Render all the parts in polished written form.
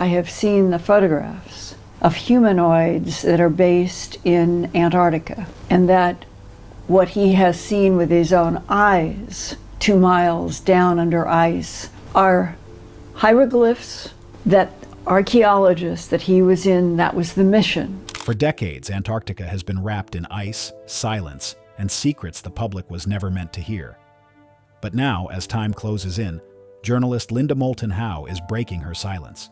I have seen the photographs of humanoids that are based in Antarctica, and that what he has seen with his own eyes 2 miles down under ice are hieroglyphs that archaeologists that he was in, that was the mission. For decades, Antarctica has been wrapped in ice, silence, and secrets the public was never meant to hear. But now, as time closes in, journalist Linda Moulton Howe is breaking her silence.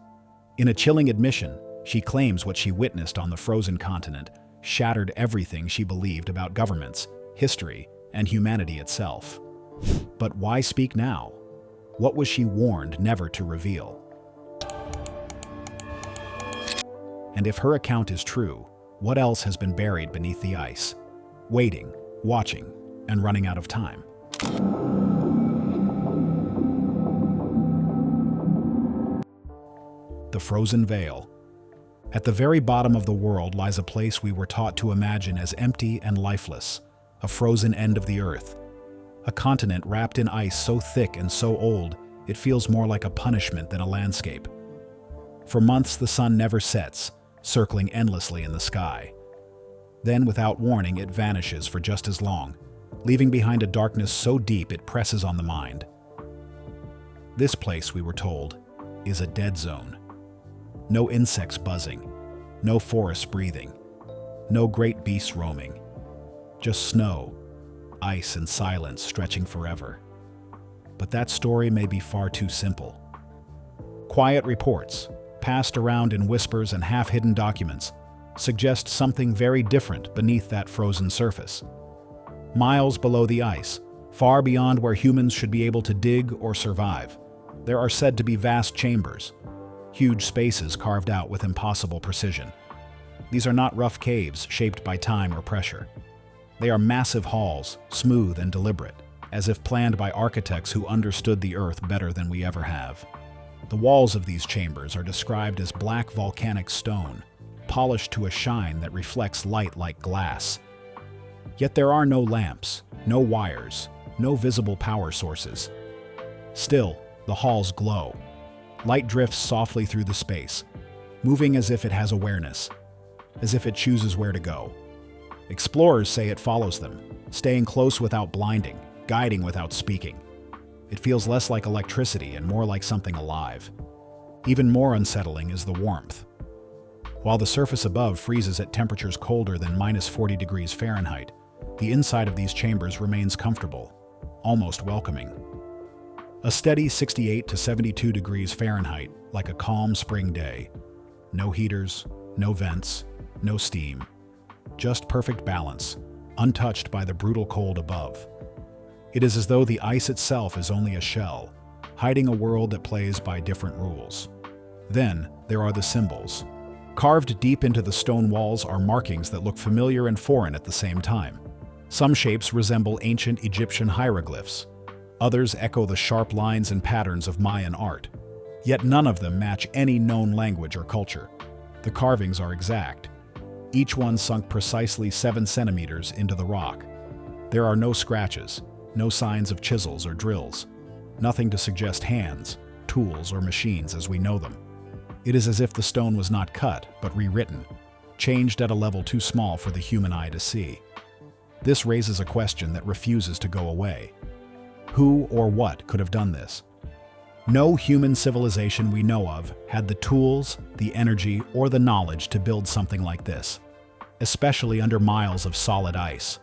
In a chilling admission, she claims what she witnessed on the frozen continent shattered everything she believed about governments, history, and humanity itself. But why speak now? What was she warned never to reveal? And if her account is true, what else has been buried beneath the ice, waiting, watching, and running out of time? The frozen veil. At the very bottom of the world lies a place we were taught to imagine as empty and lifeless, a frozen end of the earth. A continent wrapped in ice so thick and so old, it feels more like a punishment than a landscape. For months the sun never sets, circling endlessly in the sky. Then, without warning, it vanishes for just as long, leaving behind a darkness so deep it presses on the mind. This place, we were told, is a dead zone. No insects buzzing, no forests breathing, no great beasts roaming. Just snow, ice, and silence stretching forever. But that story may be far too simple. Quiet reports, passed around in whispers and half-hidden documents, suggest something very different beneath that frozen surface. Miles below the ice, far beyond where humans should be able to dig or survive, there are said to be vast chambers, huge spaces carved out with impossible precision. These are not rough caves shaped by time or pressure. They are massive halls, smooth and deliberate, as if planned by architects who understood the Earth better than we ever have. The walls of these chambers are described as black volcanic stone, polished to a shine that reflects light like glass. Yet there are no lamps, no wires, no visible power sources. Still, the halls glow. Light drifts softly through the space, moving as if it has awareness, as if it chooses where to go. Explorers say it follows them, staying close without blinding, guiding without speaking. It feels less like electricity and more like something alive. Even more unsettling is the warmth. While the surface above freezes at temperatures colder than -40 degrees Fahrenheit, the inside of these chambers remains comfortable, almost welcoming. A steady 68 to 72 degrees Fahrenheit, like a calm spring day. No heaters, no vents, no steam. Just perfect balance, untouched by the brutal cold above. It is as though the ice itself is only a shell, hiding a world that plays by different rules. Then, there are the symbols. Carved deep into the stone walls are markings that look familiar and foreign at the same time. Some shapes resemble ancient Egyptian hieroglyphs. Others echo the sharp lines and patterns of Mayan art. Yet none of them match any known language or culture. The carvings are exact. Each one sunk precisely 7 centimeters into the rock. There are no scratches, no signs of chisels or drills, nothing to suggest hands, tools, or machines as we know them. It is as if the stone was not cut, but rewritten, changed at a level too small for the human eye to see. This raises a question that refuses to go away. Who or what could have done this? No human civilization we know of had the tools, the energy, or the knowledge to build something like this, especially under miles of solid ice.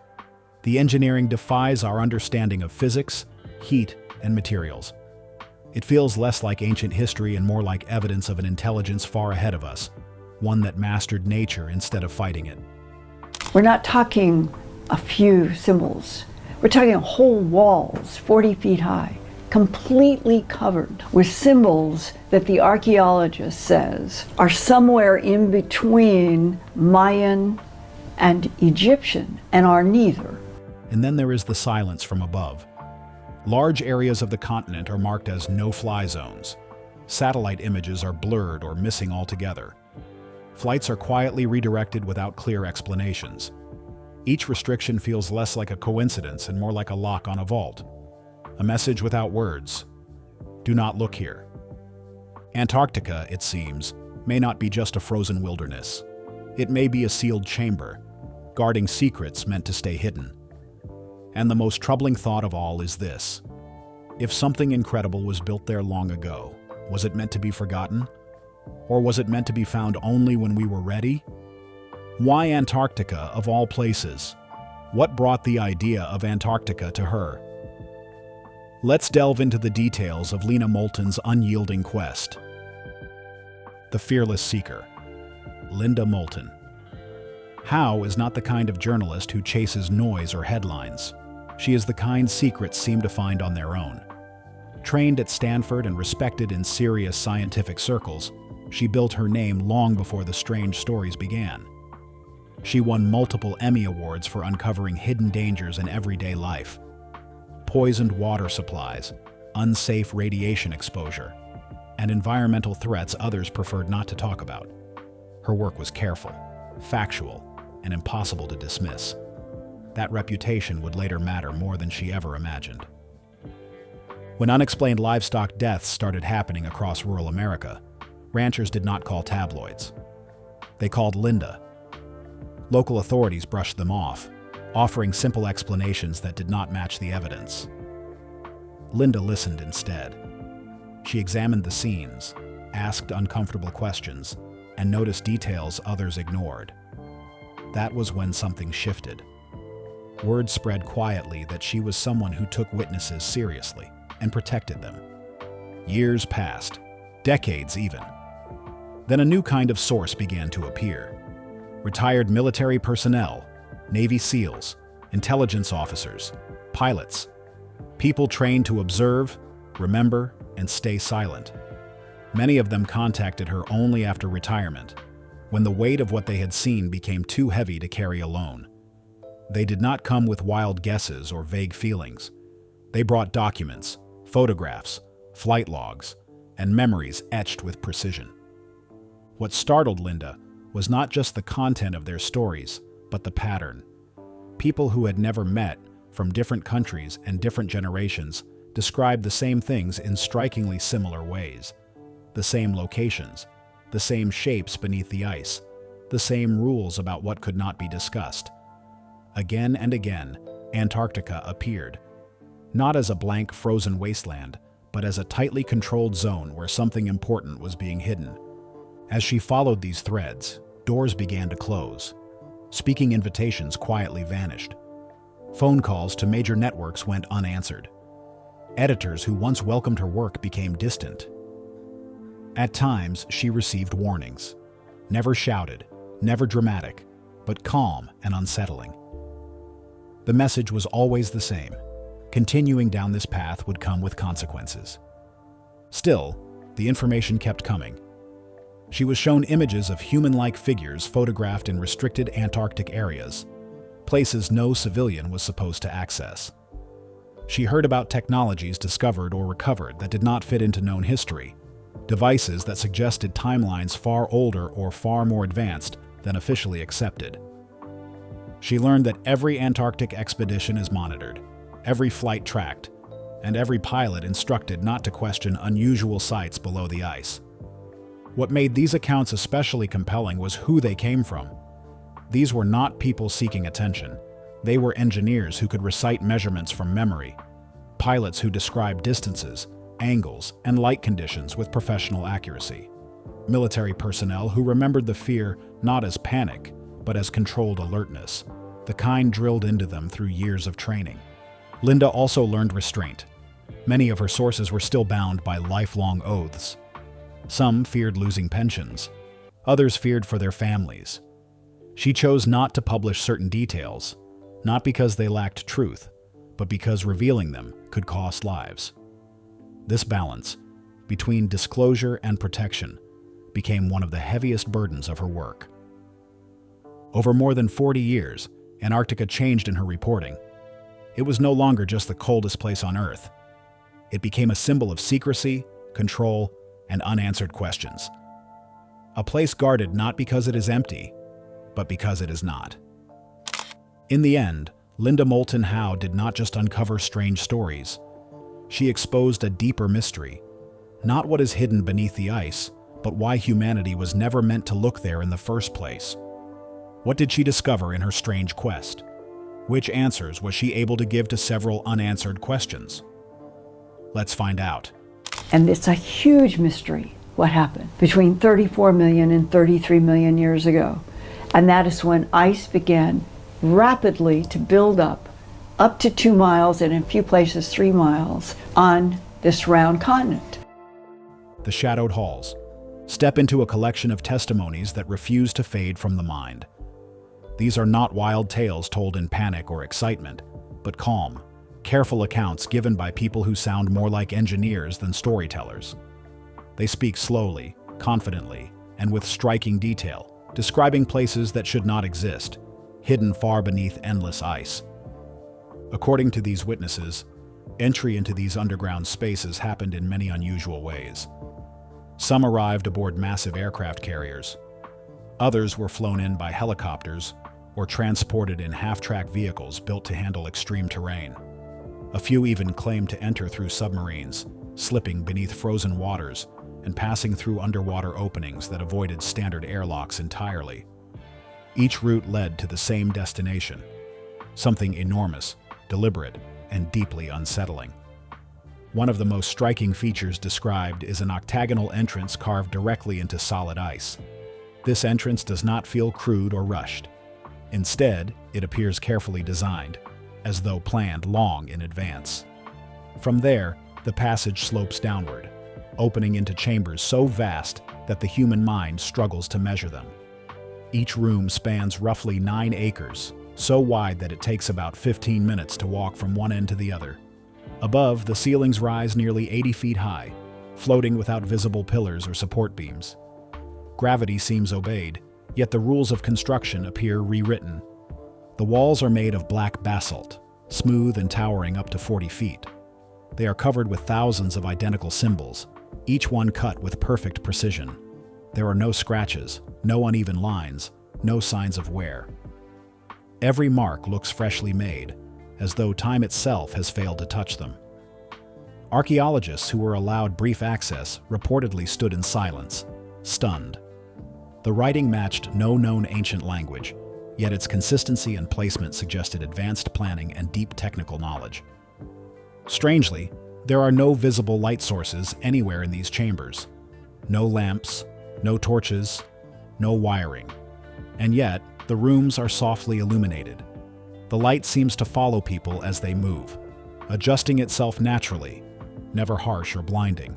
The engineering defies our understanding of physics, heat, and materials. It feels less like ancient history and more like evidence of an intelligence far ahead of us, one that mastered nature instead of fighting it. We're not talking a few symbols. We're talking whole walls, 40 feet high, completely covered with symbols that the archaeologist says are somewhere in between Mayan and Egyptian and are neither. And then there is the silence from above. Large areas of the continent are marked as no-fly zones. Satellite images are blurred or missing altogether. Flights are quietly redirected without clear explanations. Each restriction feels less like a coincidence and more like a lock on a vault. A message without words. Do not look here. Antarctica, it seems, may not be just a frozen wilderness. It may be a sealed chamber, guarding secrets meant to stay hidden. And the most troubling thought of all is this: if something incredible was built there long ago, was it meant to be forgotten? Or was it meant to be found only when we were ready? Why Antarctica, of all places? What brought the idea of Antarctica to her? Let's delve into the details of Linda Moulton's unyielding quest. The fearless seeker, Linda Moulton Howe is not the kind of journalist who chases noise or headlines. She is the kind secrets seem to find on their own. Trained at Stanford and respected in serious scientific circles, she built her name long before the strange stories began. She won multiple Emmy Awards for uncovering hidden dangers in everyday life: poisoned water supplies, unsafe radiation exposure, and environmental threats others preferred not to talk about. Her work was careful, factual, and impossible to dismiss. That reputation would later matter more than she ever imagined. When unexplained livestock deaths started happening across rural America, ranchers did not call tabloids. They called Linda. Local authorities brushed them off, offering simple explanations that did not match the evidence. Linda listened instead. She examined the scenes, asked uncomfortable questions, and noticed details others ignored. That was when something shifted. Word spread quietly that she was someone who took witnesses seriously and protected them. Years passed, decades even. Then a new kind of source began to appear. Retired military personnel, Navy SEALs, intelligence officers, pilots, people trained to observe, remember, and stay silent. Many of them contacted her only after retirement, when the weight of what they had seen became too heavy to carry alone. They did not come with wild guesses or vague feelings. They brought documents, photographs, flight logs, and memories etched with precision. What startled Linda was not just the content of their stories, but the pattern. People who had never met, from different countries and different generations, described the same things in strikingly similar ways. The same locations, the same shapes beneath the ice, the same rules about what could not be discussed. Again and again, Antarctica appeared, not as a blank frozen wasteland, but as a tightly controlled zone where something important was being hidden. As she followed these threads, doors began to close. Speaking invitations quietly vanished. Phone calls to major networks went unanswered. Editors who once welcomed her work became distant. At times, she received warnings. Never shouted, never dramatic, but calm and unsettling. The message was always the same. Continuing down this path would come with consequences. Still, the information kept coming. She was shown images of human-like figures photographed in restricted Antarctic areas, places no civilian was supposed to access. She heard about technologies discovered or recovered that did not fit into known history, devices that suggested timelines far older or far more advanced than officially accepted. She learned that every Antarctic expedition is monitored, every flight tracked, and every pilot instructed not to question unusual sights below the ice. What made these accounts especially compelling was who they came from. These were not people seeking attention. They were engineers who could recite measurements from memory, pilots who described distances, angles, and light conditions with professional accuracy, military personnel who remembered the fear not as panic, but as controlled alertness, the kind drilled into them through years of training. Linda also learned restraint. Many of her sources were still bound by lifelong oaths. Some feared losing pensions. Others feared for their families. She chose not to publish certain details, not because they lacked truth, but because revealing them could cost lives. This balance, between disclosure and protection, became one of the heaviest burdens of her work. Over more than 40 years, Antarctica changed in her reporting. It was no longer just the coldest place on Earth. It became a symbol of secrecy, control, and unanswered questions. A place guarded not because it is empty, but because it is not. In the end, Linda Moulton Howe did not just uncover strange stories. She exposed a deeper mystery, Not what is hidden beneath the ice, but why humanity was never meant to look there in the first place. What did she discover in her strange quest? Which answers was she able to give to several unanswered questions? Let's find out. And it's a huge mystery what happened between 34 million and 33 million years ago. And that is when ice began rapidly to build up to 2 miles and in a few places 3 miles on this round continent. The shadowed halls. Step into a collection of testimonies that refuse to fade from the mind. These are not wild tales told in panic or excitement, but calm, careful accounts given by people who sound more like engineers than storytellers. They speak slowly, confidently, and with striking detail, describing places that should not exist, hidden far beneath endless ice. According to these witnesses, entry into these underground spaces happened in many unusual ways. Some arrived aboard massive aircraft carriers. Others were flown in by helicopters or transported in half-track vehicles built to handle extreme terrain. A few even claimed to enter through submarines, slipping beneath frozen waters and passing through underwater openings that avoided standard airlocks entirely. Each route led to the same destination, something enormous, deliberate, and deeply unsettling. One of the most striking features described is an octagonal entrance carved directly into solid ice. This entrance does not feel crude or rushed. Instead, it appears carefully designed, as though planned long in advance. From there, the passage slopes downward, opening into chambers so vast that the human mind struggles to measure them. Each room spans roughly 9 acres, so wide that it takes about 15 minutes to walk from one end to the other. Above, the ceilings rise nearly 80 feet high, floating without visible pillars or support beams. Gravity seems obeyed, yet the rules of construction appear rewritten. The walls are made of black basalt, smooth and towering up to 40 feet. They are covered with thousands of identical symbols, each one cut with perfect precision. There are no scratches, no uneven lines, no signs of wear. Every mark looks freshly made, as though time itself has failed to touch them. Archaeologists who were allowed brief access reportedly stood in silence, stunned. The writing matched no known ancient language, yet its consistency and placement suggested advanced planning and deep technical knowledge. Strangely, there are no visible light sources anywhere in these chambers. No lamps, no torches, no wiring. And yet, the rooms are softly illuminated. The light seems to follow people as they move, adjusting itself naturally, never harsh or blinding.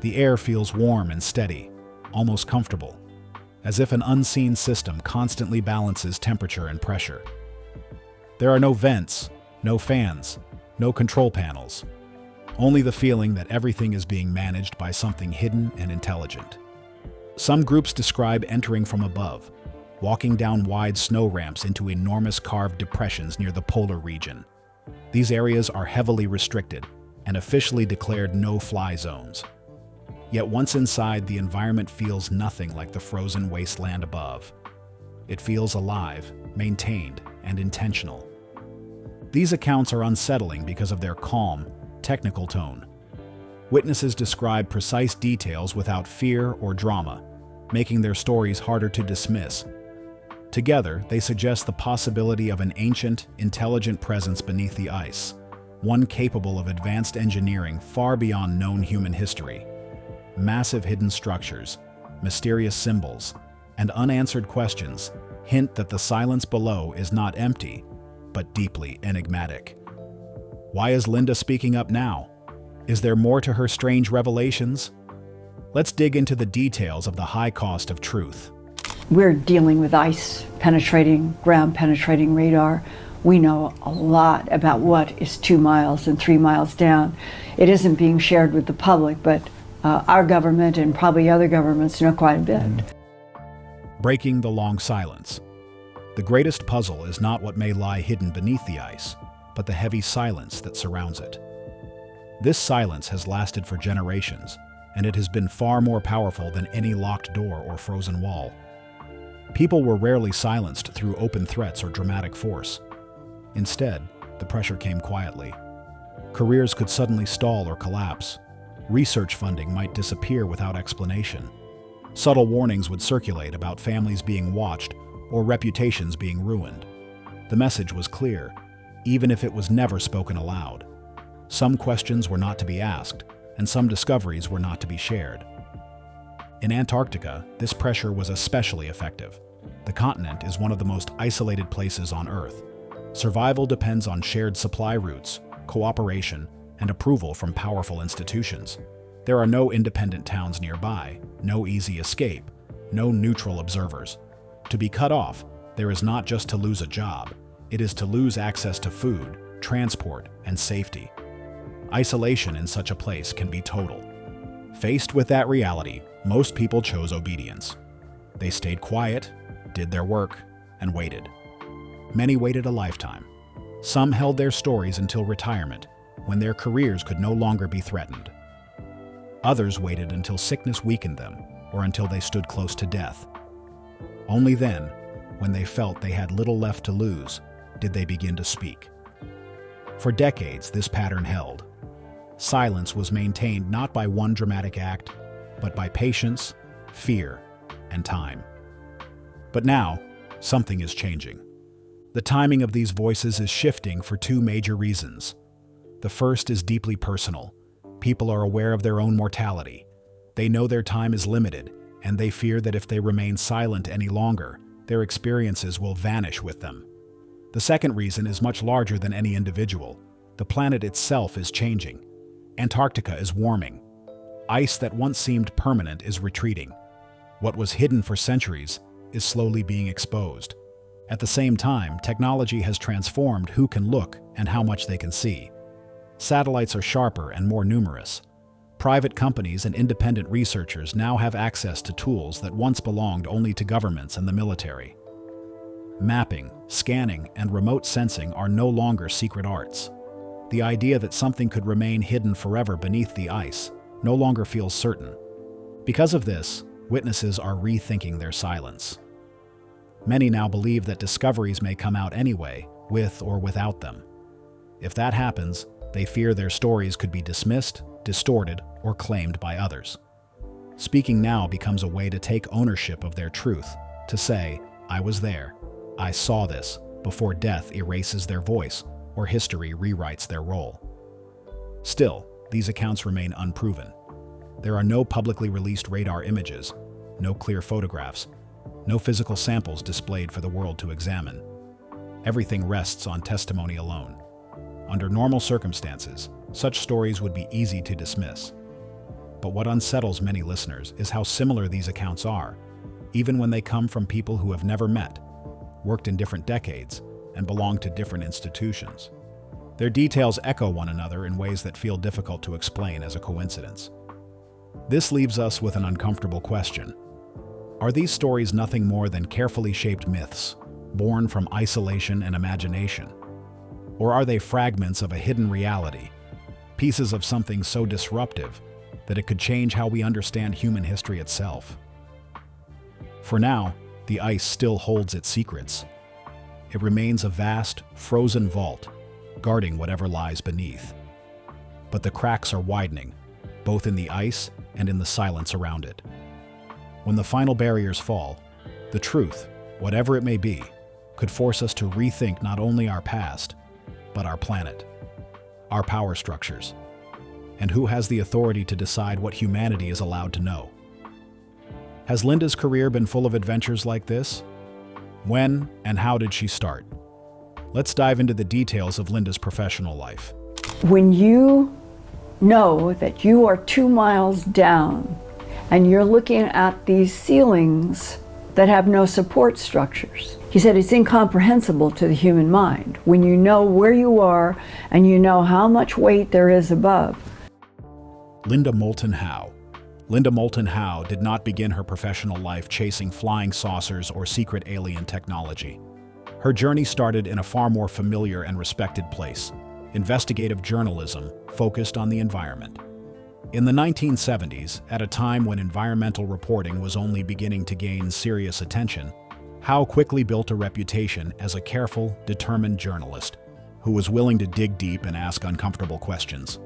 The air feels warm and steady, almost comfortable, as if an unseen system constantly balances temperature and pressure. There are no vents, no fans, no control panels, only the feeling that everything is being managed by something hidden and intelligent. Some groups describe entering from above, walking down wide snow ramps into enormous carved depressions near the polar region. These areas are heavily restricted and officially declared no-fly zones. Yet once inside, the environment feels nothing like the frozen wasteland above. It feels alive, maintained, and intentional. These accounts are unsettling because of their calm, technical tone. Witnesses describe precise details without fear or drama, making their stories harder to dismiss. Together, they suggest the possibility of an ancient, intelligent presence beneath the ice, one capable of advanced engineering far beyond known human history. Massive hidden structures, mysterious symbols, and unanswered questions hint that the silence below is not empty, but deeply enigmatic. Why is Linda speaking up now? Is there more to her strange revelations? Let's dig into the details of the high cost of truth. We're dealing with ice-penetrating, ground-penetrating radar. We know a lot about what is 2 miles and 3 miles down. It isn't being shared with the public, but our government and probably other governments know quite a bit. Breaking the long silence. The greatest puzzle is not what may lie hidden beneath the ice, but the heavy silence that surrounds it. This silence has lasted for generations, and it has been far more powerful than any locked door or frozen wall. People were rarely silenced through open threats or dramatic force. Instead, the pressure came quietly. Careers could suddenly stall or collapse. Research funding might disappear without explanation. Subtle warnings would circulate about families being watched or reputations being ruined. The message was clear, even if it was never spoken aloud. Some questions were not to be asked, and some discoveries were not to be shared. In Antarctica, this pressure was especially effective. The continent is one of the most isolated places on Earth. Survival depends on shared supply routes, cooperation, and approval from powerful institutions. There are no independent towns nearby, no easy escape, no neutral observers. To be cut off, there is not just to lose a job, it is to lose access to food, transport, and safety. Isolation in such a place can be total. Faced with that reality, most people chose obedience. They stayed quiet, did their work, and waited. Many waited a lifetime. Some held their stories until retirement, when their careers could no longer be threatened. Others waited until sickness weakened them, or until they stood close to death. Only then, when they felt they had little left to lose, did they begin to speak. For decades, this pattern held. Silence was maintained not by one dramatic act, but by patience, fear, and time. But now, something is changing. The timing of these voices is shifting for two major reasons. The first is deeply personal. People are aware of their own mortality. They know their time is limited, and they fear that if they remain silent any longer, their experiences will vanish with them. The second reason is much larger than any individual. The planet itself is changing. Antarctica is warming. Ice that once seemed permanent is retreating. What was hidden for centuries is slowly being exposed. At the same time, technology has transformed who can look and how much they can see. Satellites are sharper and more numerous. Private companies and independent researchers now have access to tools that once belonged only to governments and the military. Mapping, scanning, and remote sensing are no longer secret arts. The idea that something could remain hidden forever beneath the ice no longer feels certain. Because of this, witnesses are rethinking their silence. Many now believe that discoveries may come out anyway, with or without them. If that happens, they fear their stories could be dismissed, distorted, or claimed by others. Speaking now becomes a way to take ownership of their truth, to say, "I was there, I saw this," before death erases their voice or history rewrites their role. Still, these accounts remain unproven. There are no publicly released radar images, no clear photographs, no physical samples displayed for the world to examine. Everything rests on testimony alone. Under normal circumstances, such stories would be easy to dismiss. But what unsettles many listeners is how similar these accounts are, even when they come from people who have never met, worked in different decades, and belong to different institutions. Their details echo one another in ways that feel difficult to explain as a coincidence. This leaves us with an uncomfortable question. Are these stories nothing more than carefully shaped myths, born from isolation and imagination? Or are they fragments of a hidden reality, pieces of something so disruptive that it could change how we understand human history itself? For now, the ice still holds its secrets. It remains a vast, frozen vault, guarding whatever lies beneath. But the cracks are widening, both in the ice and in the silence around it. When the final barriers fall, the truth, whatever it may be, could force us to rethink not only our past, but our planet, our power structures, and who has the authority to decide what humanity is allowed to know. Has Linda's career been full of adventures like this? When and how did she start? Let's dive into the details of Linda's professional life. When you know that you are 2 miles down and you're looking at these ceilings that have no support structures, he said it's incomprehensible to the human mind when you know where you are and you know how much weight there is above. Linda Moulton Howe. Linda Moulton Howe did not begin her professional life chasing flying saucers or secret alien technology. Her journey started in a far more familiar and respected place: investigative journalism focused on the environment. In the 1970s, at a time when environmental reporting was only beginning to gain serious attention, Howe quickly built a reputation as a careful, determined journalist who was willing to dig deep and ask uncomfortable questions.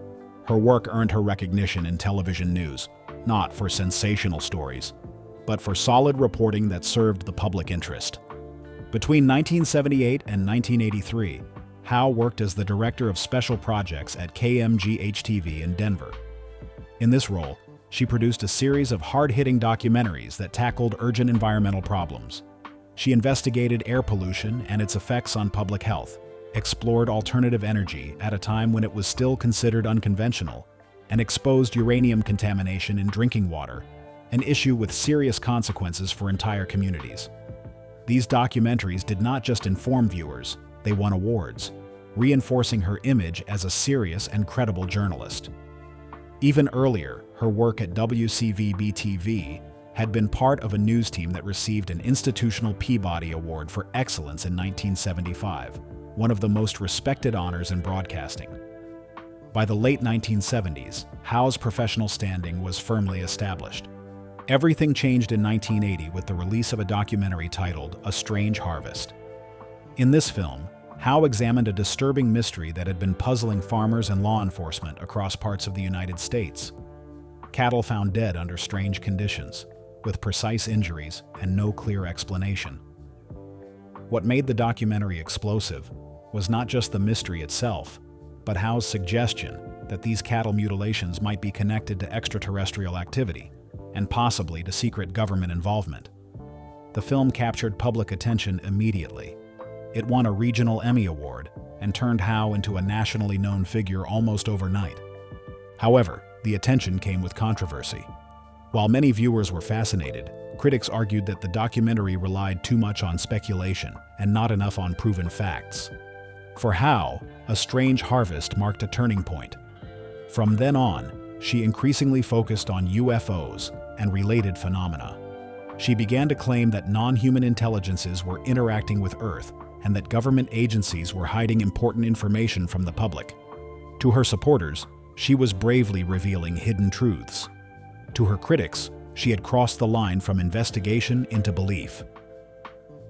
Her work earned her recognition in television news, not for sensational stories, but for solid reporting that served the public interest. Between 1978 and 1983, Howe worked as the Director of Special Projects at KMGH-TV in Denver. In this role, she produced a series of hard-hitting documentaries that tackled urgent environmental problems. She investigated air pollution and its effects on public health, explored alternative energy at a time when it was still considered unconventional, and exposed uranium contamination in drinking water, an issue with serious consequences for entire communities. These documentaries did not just inform viewers, they won awards, reinforcing her image as a serious and credible journalist. Even earlier, her work at WCVB-TV had been part of a news team that received an Institutional Peabody Award for Excellence in 1975, one of the most respected honors in broadcasting. By the late 1970s, Howe's professional standing was firmly established. Everything changed in 1980 with the release of a documentary titled A Strange Harvest. In this film, Howe examined a disturbing mystery that had been puzzling farmers and law enforcement across parts of the United States. Cattle found dead under strange conditions, with precise injuries and no clear explanation. What made the documentary explosive was not just the mystery itself, but Howe's suggestion that these cattle mutilations might be connected to extraterrestrial activity, and possibly to secret government involvement. The film captured public attention immediately. It won a regional Emmy Award and turned Howe into a nationally known figure almost overnight. However, the attention came with controversy. While many viewers were fascinated, critics argued that the documentary relied too much on speculation and not enough on proven facts. For Howe, A Strange Harvest marked a turning point. From then on, she increasingly focused on UFOs and related phenomena. She began to claim that non-human intelligences were interacting with Earth and that government agencies were hiding important information from the public. To her supporters, she was bravely revealing hidden truths. To her critics, she had crossed the line from investigation into belief.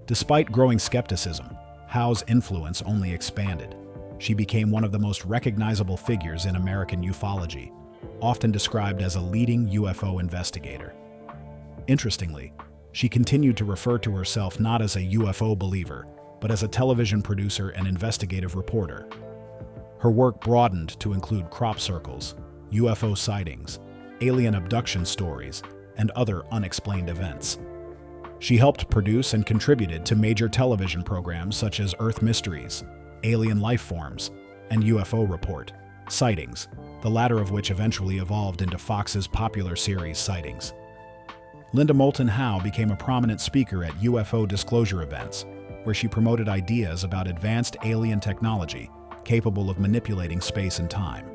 Despite growing skepticism, Howe's influence only expanded. She became one of the most recognizable figures in American ufology, often described as a leading UFO investigator. Interestingly, she continued to refer to herself not as a UFO believer, but as a television producer and investigative reporter. Her work broadened to include crop circles, UFO sightings, alien abduction stories, and other unexplained events. She helped produce and contributed to major television programs such as Earth Mysteries, Alien Life Forms, and UFO Report, Sightings, the latter of which eventually evolved into Fox's popular series Sightings. Linda Moulton Howe became a prominent speaker at UFO disclosure events, where she promoted ideas about advanced alien technology capable of manipulating space and time.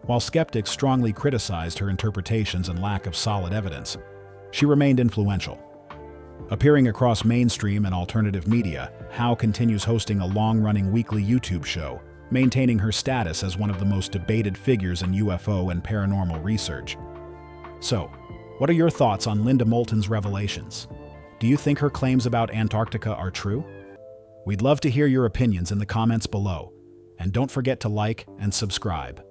While skeptics strongly criticized her interpretations and lack of solid evidence, she remained influential. Appearing across mainstream and alternative media, Howe continues hosting a long-running weekly YouTube show, maintaining her status as one of the most debated figures in UFO and paranormal research. So, what are your thoughts on Linda Moulton's revelations? Do you think her claims about Antarctica are true? We'd love to hear your opinions in the comments below, and don't forget to like and subscribe.